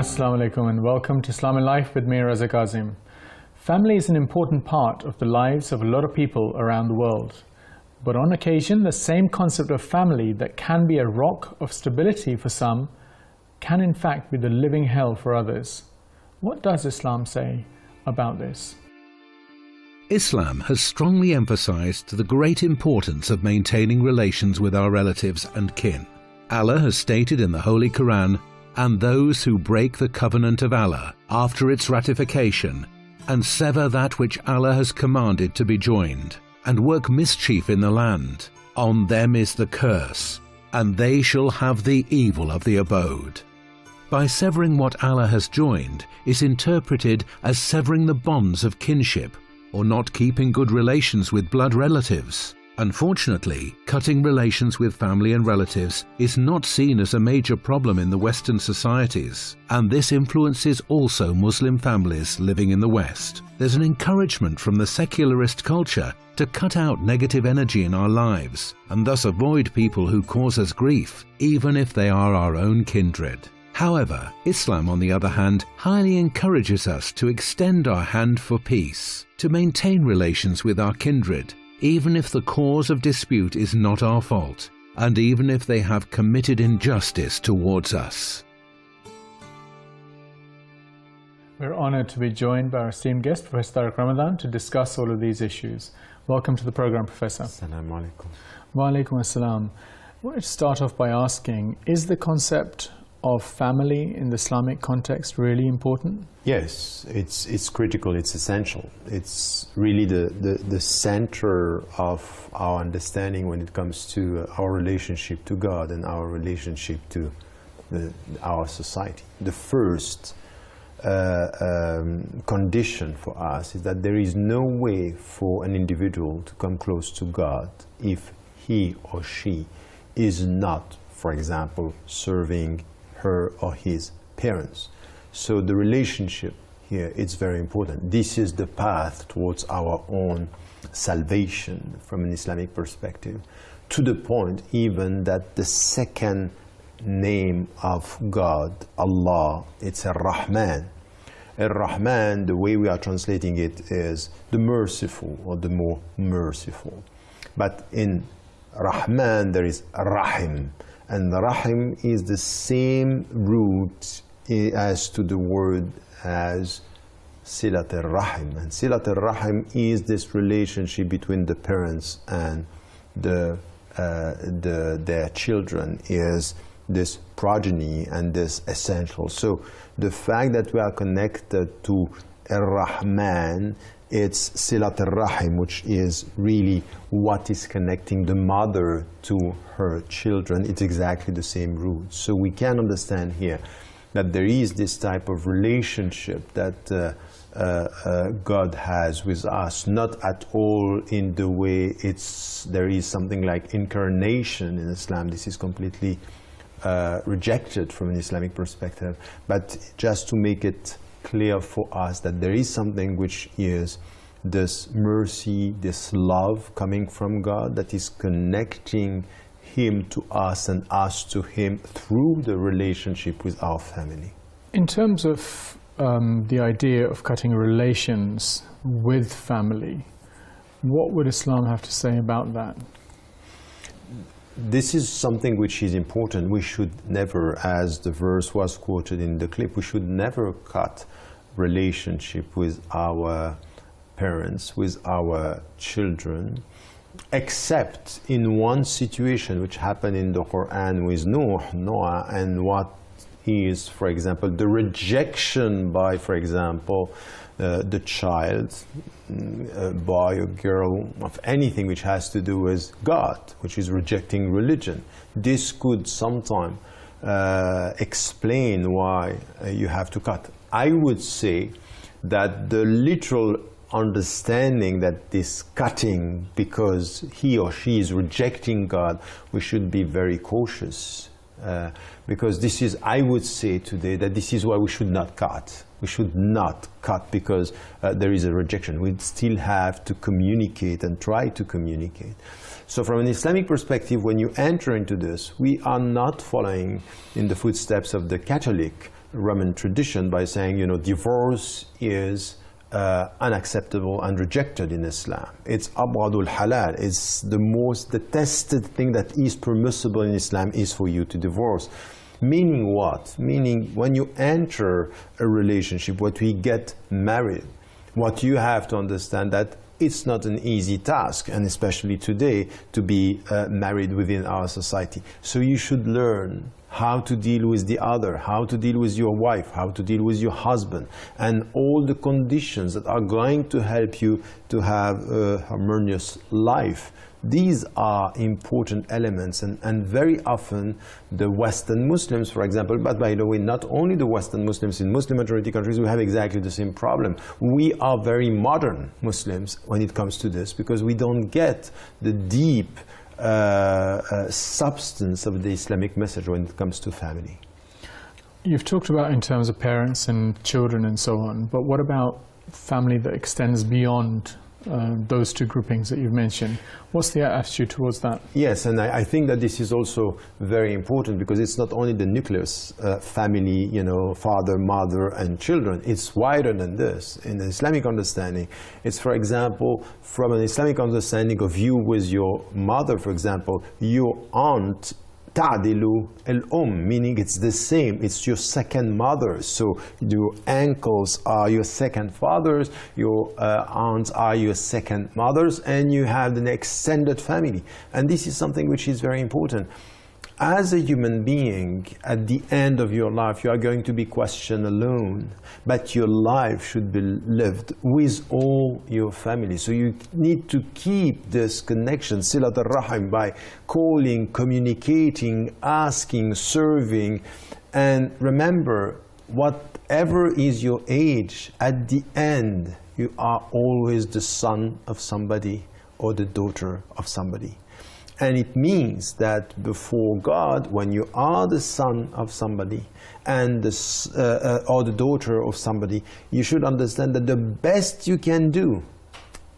Assalamu alaikum and welcome to Islam and Life with me, Raza Kazim. Family is an important part of the lives of a lot of people around the world. But on occasion, the same concept of family that can be a rock of stability for some can in fact be the living hell for others. What does Islam say about this? Islam has strongly emphasized the great importance of maintaining relations with our relatives and kin. Allah has stated in the Holy Quran, "And those who break the covenant of Allah after its ratification, and sever that which Allah has commanded to be joined, and work mischief in the land, on them is the curse, and they shall have the evil of the abode." By severing what Allah has joined is interpreted as severing the bonds of kinship, or not keeping good relations with blood relatives. Unfortunately, cutting relations with family and relatives is not seen as a major problem in the Western societies, and this influences also Muslim families living in the West. There's an encouragement from the secularist culture to cut out negative energy in our lives, and thus avoid people who cause us grief, even if they are our own kindred. However, Islam, on the other hand, highly encourages us to extend our hand for peace, to maintain relations with our kindred, even if the cause of dispute is not our fault, and even if they have committed injustice towards us. We're honored to be joined by our esteemed guest, Professor Tariq Ramadan, to discuss all of these issues. Welcome to the program, Professor. Assalamu alaikum. Wa alaikum assalam. I wanted to start off by asking, is the concept of family in the Islamic context really important? Yes, it's critical, it's essential. It's really the center of our understanding when it comes to our relationship to God and our relationship to our society. The first condition for us is that there is no way for an individual to come close to God if he or she is not, for example, serving her or his parents. So the relationship here is very important. This is the path towards our own salvation from an Islamic perspective, to the point even that the second name of God, Allah, it's Ar-Rahman. Ar-Rahman, the way we are translating it, is the merciful or the more merciful. But in Rahman there is Rahim. And Rahim is the same root as to the word as Silat al-Rahim. And Silat al-Rahim is this relationship between the parents and their children, is this progeny and this essential. So the fact that we are connected to Ar-Rahman, it's Silat al-Rahim, which is really what is connecting the mother to her children. It's exactly the same root. So we can understand here that there is this type of relationship that God has with us, not at all in the way there is something like incarnation in Islam. This is completely rejected from an Islamic perspective. But just to make it clear for us that there is something which is this mercy, this love coming from God that is connecting Him to us and us to Him through the relationship with our family. In terms of the idea of cutting relations with family, what would Islam have to say about that? This is something which is important. We should never, as the verse was quoted in the clip, we should never cut relationship with our parents, with our children, except in one situation which happened in the Quran with Noah, and what is, for example, the rejection by, for example, the child, a boy or girl, of anything which has to do with God, which is rejecting religion. This could sometime explain why you have to cut. I would say that the literal understanding that this cutting because he or she is rejecting God, we should be very cautious. Because this is, I would say today, that this is why we should not cut. We should not cut because there is a rejection. We still have to communicate and try to communicate. So from an Islamic perspective, when you enter into this, we are not following in the footsteps of the Catholic Roman tradition by saying, you know, divorce is unacceptable and rejected in Islam. It's abghadul halal. It's the most detested thing that is permissible in Islam is for you to divorce. Meaning what? Meaning when you enter a relationship, when we get married, what you have to understand that it's not an easy task, and especially today, to be married within our society. So you should learn how to deal with the other, how to deal with your wife, how to deal with your husband, and all the conditions that are going to help you to have a harmonious life. These are important elements, and very often the Western Muslims, for example, but by the way, not only the Western Muslims, in Muslim majority countries we have exactly the same problem. We are very modern Muslims when it comes to this, because we don't get the deep substance of the Islamic message when it comes to family. You've talked about in terms of parents and children and so on, but what about family that extends beyond those two groupings that you've mentioned? What's the attitude towards that? Yes, and I think that this is also very important, because it's not only the nucleus family, you know, father, mother, and children. It's wider than this. In the Islamic understanding, it's, for example, from an Islamic understanding of you with your mother, for example, your aunt ta'dilu al-um, meaning it's the same, it's your second mother. So your uncles are your second fathers, your aunts are your second mothers, and you have an extended family. And this is something which is very important. As a human being, at the end of your life, you are going to be questioned alone, but your life should be lived with all your family. So you need to keep this connection, silat al-rahim, by calling, communicating, asking, serving. And remember, whatever is your age, at the end, you are always the son of somebody or the daughter of somebody. And it means that before God, when you are the son of somebody and or the daughter of somebody, you should understand that the best you can do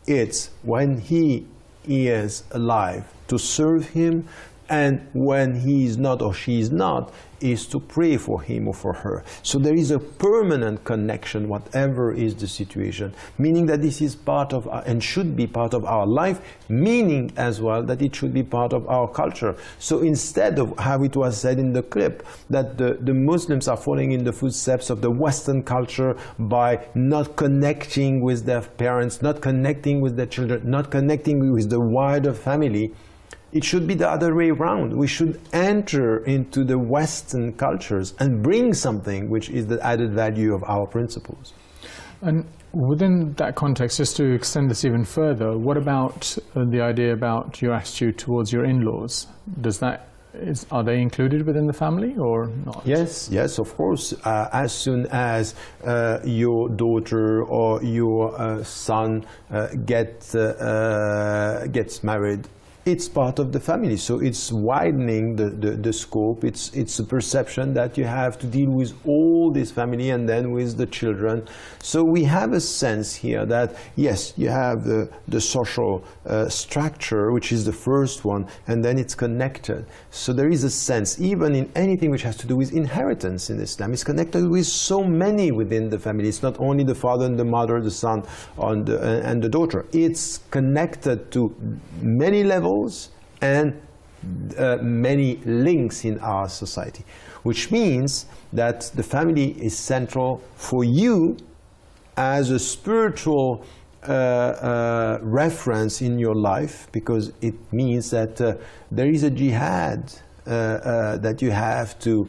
is, when he is alive, to serve him, and when he is not or she is not, is to pray for him or for her. So there is a permanent connection, whatever is the situation, meaning that this is part of and should be part of our life, meaning as well that it should be part of our culture. So instead of how it was said in the clip, that the Muslims are following in the footsteps of the Western culture by not connecting with their parents, not connecting with their children, not connecting with the wider family, it should be the other way around. We should enter into the Western cultures and bring something which is the added value of our principles. And within that context, just to extend this even further, what about the idea about your attitude towards your in-laws? Are they included within the family or not? Yes, yes, of course. As soon as your daughter or your son gets married, it's part of the family. So it's widening the scope. It's a perception that you have to deal with all this family and then with the children. So we have a sense here that, yes, you have the social structure, which is the first one, and then it's connected. So there is a sense, even in anything which has to do with inheritance in Islam, it's connected with so many within the family. It's not only the father and the mother, the son and the daughter. It's connected to many levels and many links in our society, which means that the family is central for you as a spiritual reference in your life, because it means that there is a jihad that you have to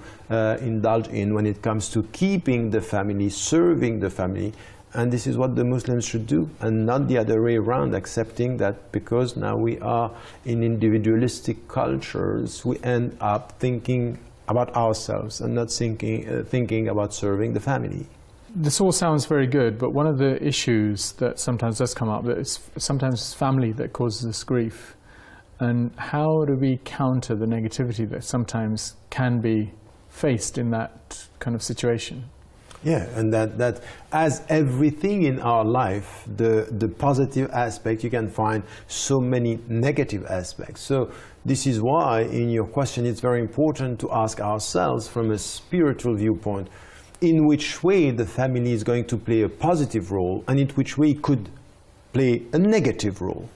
indulge in when it comes to keeping the family, serving the family. And this is what the Muslims should do, and not the other way around, accepting that because now we are in individualistic cultures, we end up thinking about ourselves and not thinking about serving the family. This all sounds very good, but one of the issues that sometimes does come up, that it's sometimes family that causes this grief. And how do we counter the negativity that sometimes can be faced in that kind of situation? Yeah, and that as everything in our life, the positive aspect, you can find so many negative aspects. So this is why in your question it's very important to ask ourselves from a spiritual viewpoint, in which way the family is going to play a positive role and in which way it could play a negative role.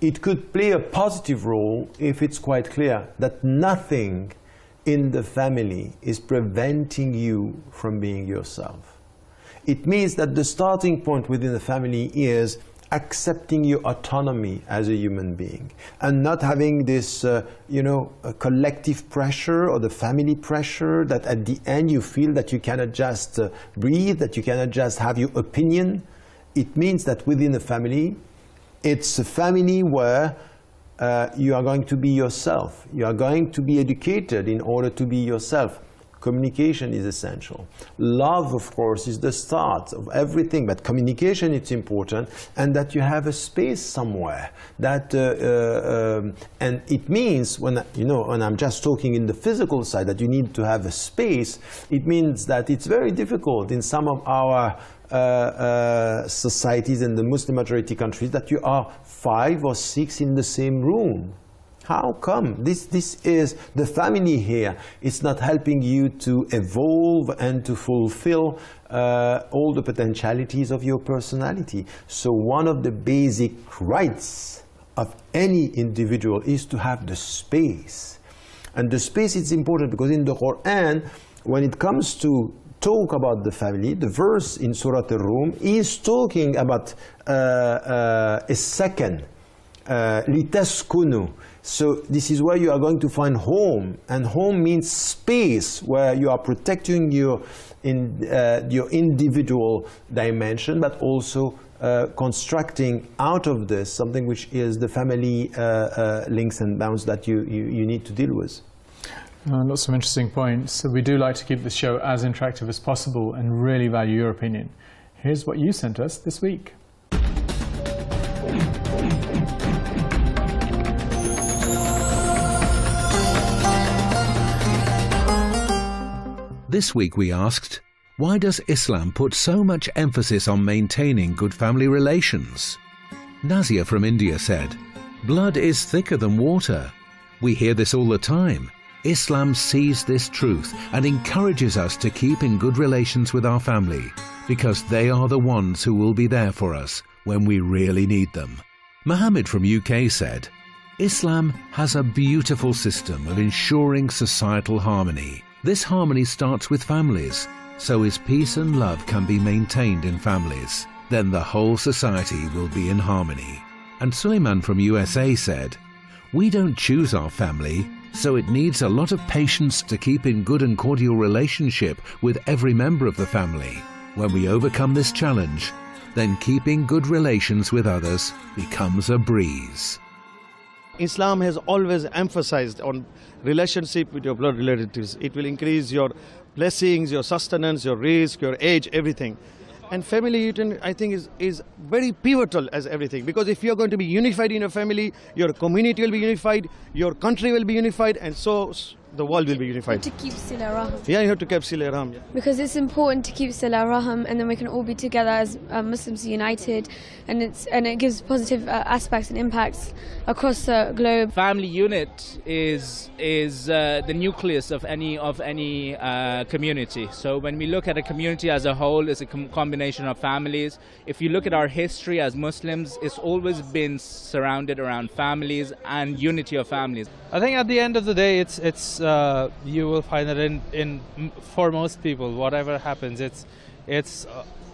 It could play a positive role if it's quite clear that nothing in the family is preventing you from being yourself. It means that the starting point within the family is accepting your autonomy as a human being and not having this, a collective pressure or the family pressure that at the end you feel that you cannot just breathe, that you cannot just have your opinion. It means that within the family, it's a family where you are going to be yourself. You are going to be educated in order to be yourself. Communication is essential. Love, of course, is the start of everything, but communication is important, and that you have a space somewhere. That and it means when I'm just talking in the physical side, that you need to have a space. It means that it's very difficult in some of our societies in the Muslim majority countries that you are 5 or 6 in the same room. How come? This is the family here. It's not helping you to evolve and to fulfill all the potentialities of your personality. So one of the basic rights of any individual is to have the space. And the space is important because in the Quran, when it comes to talk about the family, the verse in Surah Ar-Rum is talking about a second, litaskunu. So this is where you are going to find home, and home means space where you are protecting your individual dimension, but also constructing out of this something which is the family links and bounds that you need to deal with. Lots of interesting points. So we do like to keep the show as interactive as possible and really value your opinion. Here's what you sent us this week. This week we asked, why does Islam put so much emphasis on maintaining good family relations? Nazia from India said, blood is thicker than water. We hear this all the time. Islam sees this truth and encourages us to keep in good relations with our family because they are the ones who will be there for us when we really need them. Mohammed from UK said, Islam has a beautiful system of ensuring societal harmony. This harmony starts with families, so as peace and love can be maintained in families, then the whole society will be in harmony. And Suleiman from USA said, we don't choose our family, so it needs a lot of patience to keep in good and cordial relationship with every member of the family. When we overcome this challenge, then keeping good relations with others becomes a breeze. Islam has always emphasized on relationship with your blood relatives. It will increase your blessings, your sustenance, your risk, your age, everything. And family unit, I think, is very pivotal as everything. Because if you're going to be unified in your family, your community will be unified, your country will be unified, and so the world will be unified. To keep Sila Raham. Yeah, you have to keep Sila Raham. Because it's important to keep Sila Raham, and then we can all be together as Muslims united, and it gives positive aspects and impacts across the globe. Family unit is the nucleus of any community. So when we look at a community as a whole, it's a combination of families. If you look at our history as Muslims, it's always been surrounded around families and unity of families. I think at the end of the day, it's you will find that in for most people, whatever happens, it's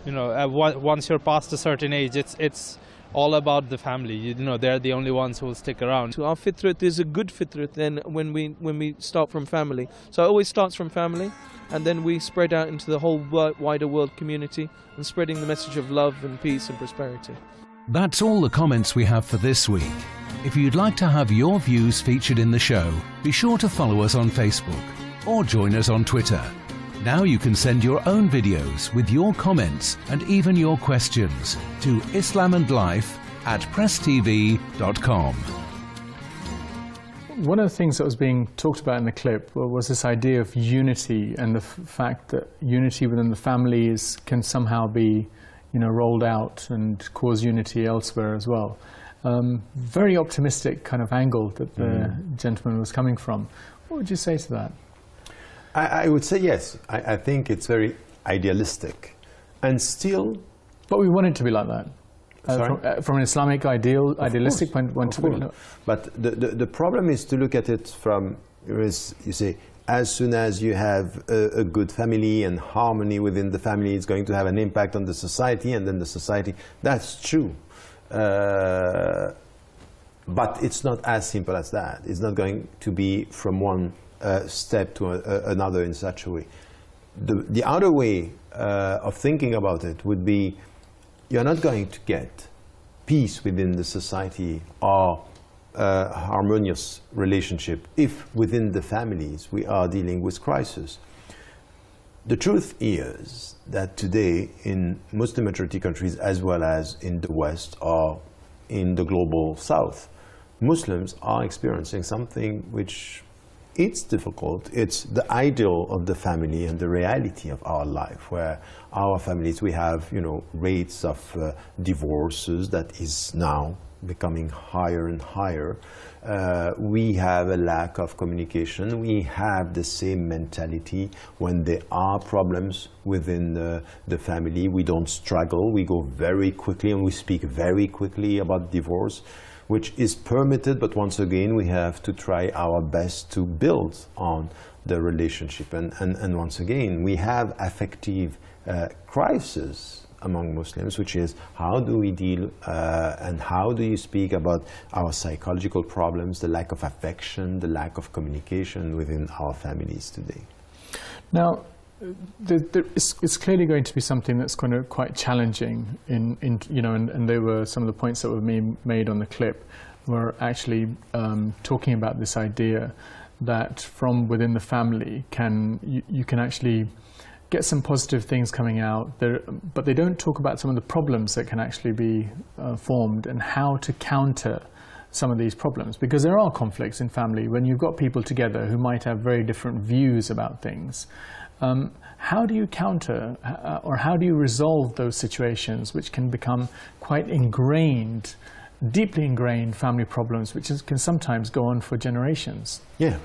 once you're past a certain age, it's all about the family. They're the only ones who will stick around. So our fitrat is a good fitrat then when we start from family. So it always starts from family, and then we spread out into the whole wider world community and spreading the message of love and peace and prosperity. That's all the comments we have for this week. If you'd like to have your views featured in the show, be sure to follow us on Facebook or join us on Twitter. Now you can send your own videos with your comments and even your questions to islamandlife@presstv.com. One of the things that was being talked about in the clip was this idea of unity and the fact that unity within the families can somehow be rolled out and cause unity elsewhere as well. Very optimistic kind of angle that the gentleman was coming from. What would you say to that? I would say yes. I think it's very idealistic. And still... But we want it to be like that. From an Islamic idealistic point of view. But the problem is to look at it from, you say, as soon as you have a good family and harmony within the family, it's going to have an impact on the society, and then the society, that's true. But it's not as simple as that. It's not going to be from one step to another in such a way. The other way of thinking about it would be, you're not going to get peace within the society or harmonious relationship if within the families we are dealing with crisis. The truth is that today in Muslim majority countries, as well as in the West or in the global South, Muslims are experiencing something which it's difficult. It's the ideal of the family and the reality of our life, where our families, we have, rates of divorces that is now becoming higher and higher. We have a lack of communication. We have the same mentality. When there are problems within the family, we don't struggle. We go very quickly and we speak very quickly about divorce, which is permitted, but once again we have to try our best to build on the relationship. And once again, we have affective crisis among Muslims, which is how do we deal and how do you speak about our psychological problems, the lack of affection, the lack of communication within our families today. Now, it's clearly going to be something that's going to quite challenging and they were some of the points that were made on the clip were actually talking about this idea that from within the family you can actually get some positive things coming out there, but they don't talk about some of the problems that can actually be formed and how to counter some of these problems, because there are conflicts in family when you've got people together who might have very different views about things. How do you counter or how do you resolve those situations which can become quite ingrained, deeply ingrained family problems, which can sometimes go on for generations? Yeah,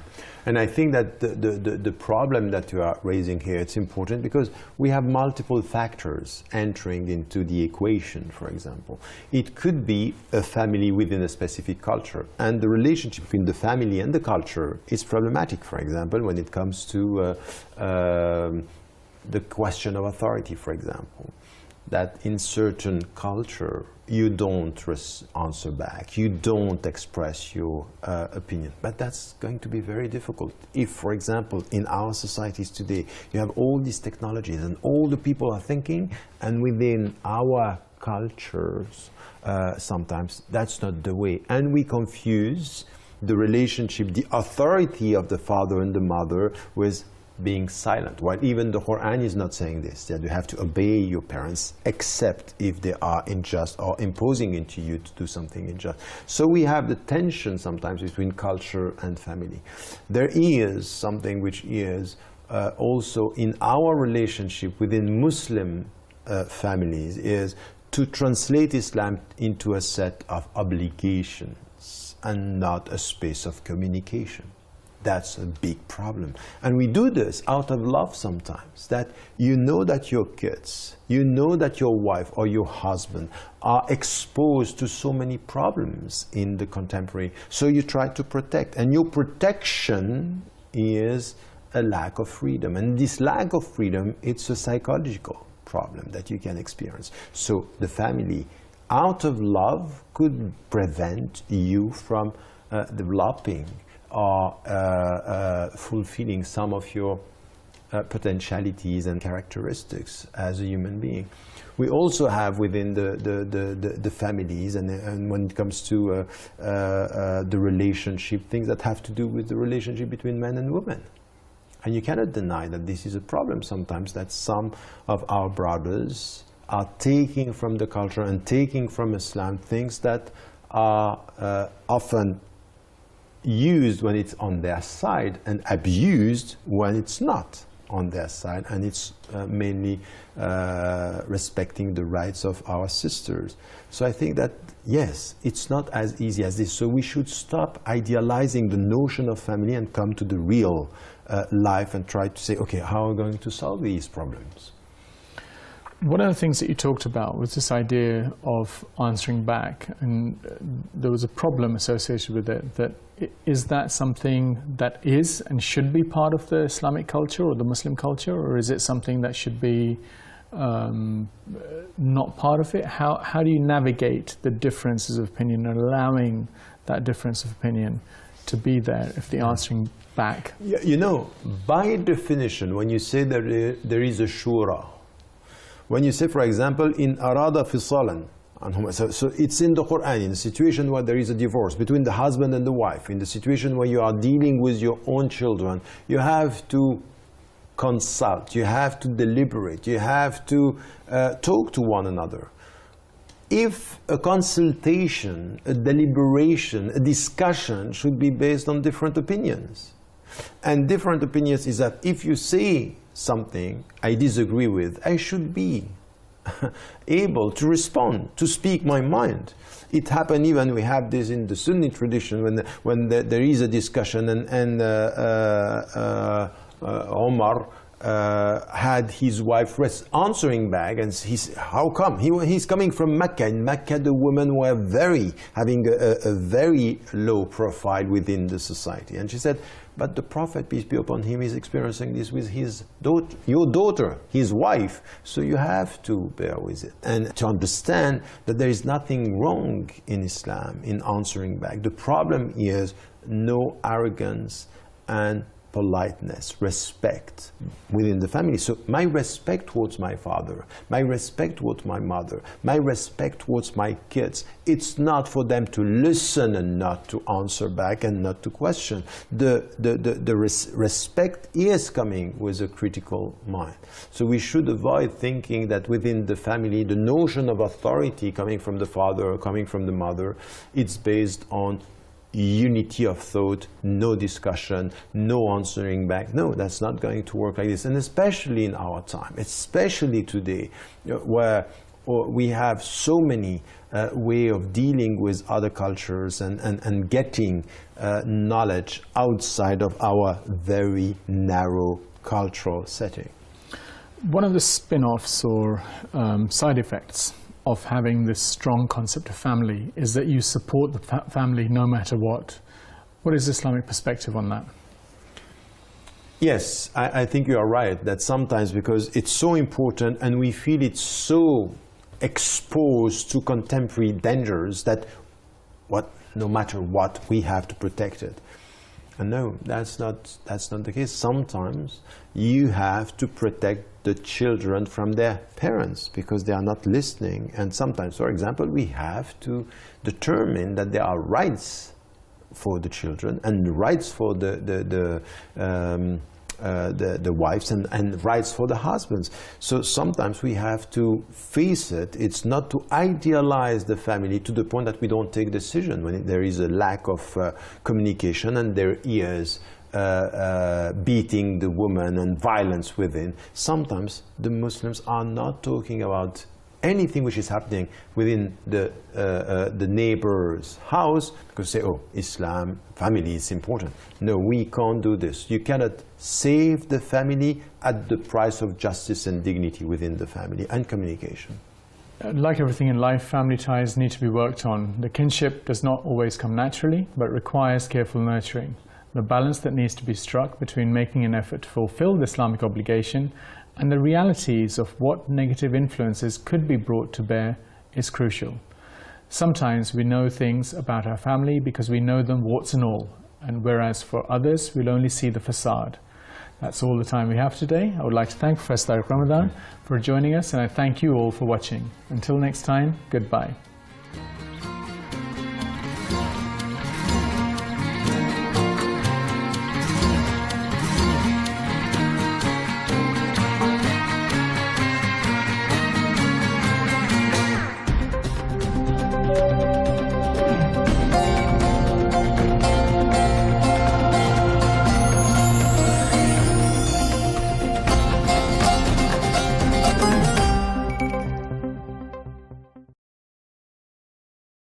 and I think that the problem that you are raising here, it's important because we have multiple factors entering into the equation, for example. It could be a family within a specific culture, and the relationship between the family and the culture is problematic, for example, when it comes to the question of authority, for example. That in certain culture you don't answer back, you don't express your opinion. But that's going to be very difficult if, for example, in our societies today, you have all these technologies and all the people are thinking, and within our cultures, sometimes that's not the way. And we confuse the relationship, the authority of the father and the mother with being silent, while even the Quran is not saying this, that you have to obey your parents except if they are unjust or imposing into you to do something unjust. So we have the tension sometimes between culture and family. There is something which is also in our relationship within Muslim families, is to translate Islam into a set of obligations and not a space of communication. That's a big problem. And we do this out of love sometimes, that you know that your kids, you know that your wife or your husband are exposed to so many problems in the contemporary, so you try to protect. And your protection is a lack of freedom. And this lack of freedom, it's a psychological problem that you can experience. So the family, out of love, could prevent you from developing or fulfilling some of your potentialities and characteristics as a human being. We also have within the families, and when it comes to the relationship, things that have to do with the relationship between men and women. And you cannot deny that this is a problem sometimes, that some of our brothers are taking from the culture and taking from Islam things that are often used when it's on their side and abused when it's not on their side, and it's mainly respecting the rights of our sisters. So I think that, yes, it's not as easy as this. So we should stop idealizing the notion of family and come to the real life and try to say, okay, how are we going to solve these problems? One of the things that you talked about was this idea of answering back, and there was a problem associated with it. Is that something that is and should be part of the Islamic culture or the Muslim culture, or is it something that should be not part of it? How do you navigate the differences of opinion and allowing that difference of opinion to be there if the answering back? You know, by definition, when you say that there is a shura, when you say, for example, in arada fisalan, so it's in the Quran, in the situation where there is a divorce between the husband and the wife, in the situation where you are dealing with your own children, you have to consult, you have to deliberate, you have to talk to one another. If a consultation, a deliberation, a discussion should be based on different opinions, and different opinions is that if you say something I disagree with, I should be able to respond, to speak my mind. It happened even, we have this in the Sunni tradition, when there is a discussion and Omar had his wife answering back, and he's, how come? He's coming from Mecca. In Mecca, the women were having a very low profile within the society. And she said, but the Prophet, peace be upon him, is experiencing this with his daughter, your daughter, his wife, so you have to bear with it. And to understand that there is nothing wrong in Islam in answering back. The problem is no arrogance and politeness, respect within the family. So my respect towards my father, my respect towards my mother, my respect towards my kids, it's not for them to listen and not to answer back and not to question. The respect is coming with a critical mind. So we should avoid thinking that within the family, the notion of authority coming from the father or coming from the mother, it's based on unity of thought, no discussion, no answering back. No, that's not going to work like this. And especially in our time, especially today, where we have so many way of dealing with other cultures and getting knowledge outside of our very narrow cultural setting. One of the spin-offs or side effects of having this strong concept of family is that you support the family no matter what. What is the Islamic perspective on that? Yes, I think you are right, that sometimes because it's so important and we feel it's so exposed to contemporary dangers that no matter what, we have to protect it. And no, that's not the case. Sometimes you have to protect the children from their parents because they are not listening. And sometimes, for example, we have to determine that there are rights for the children and rights for the wives and rights for the husbands. So sometimes we have to face it. It's not to idealize the family to the point that we don't take decision when there is a lack of communication and there is beating the woman and violence within. Sometimes the Muslims are not talking about anything which is happening within the neighbor's house because they say, oh, Islam, family is important. No, we can't do this. You cannot save the family at the price of justice and dignity within the family and communication. Like everything in life, family ties need to be worked on. The kinship does not always come naturally, but requires careful nurturing. The balance that needs to be struck between making an effort to fulfill the Islamic obligation and the realities of what negative influences could be brought to bear is crucial. Sometimes we know things about our family because we know them warts and all, and whereas for others we'll only see the facade. That's all the time we have today. I would like to thank Professor Tariq Ramadan for joining us, and I thank you all for watching. Until next time, goodbye.